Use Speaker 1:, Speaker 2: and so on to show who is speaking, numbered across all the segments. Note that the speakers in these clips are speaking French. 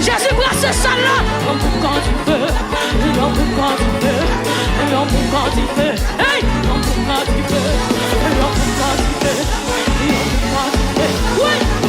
Speaker 1: Jésus brasse ça là. Un boucan du feu. Un boucan du feu. Un boucan du feu. Hey! Un boucan du feu. Un boucan du feu. Un boucan du feu. Oui!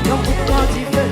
Speaker 1: Não por causa de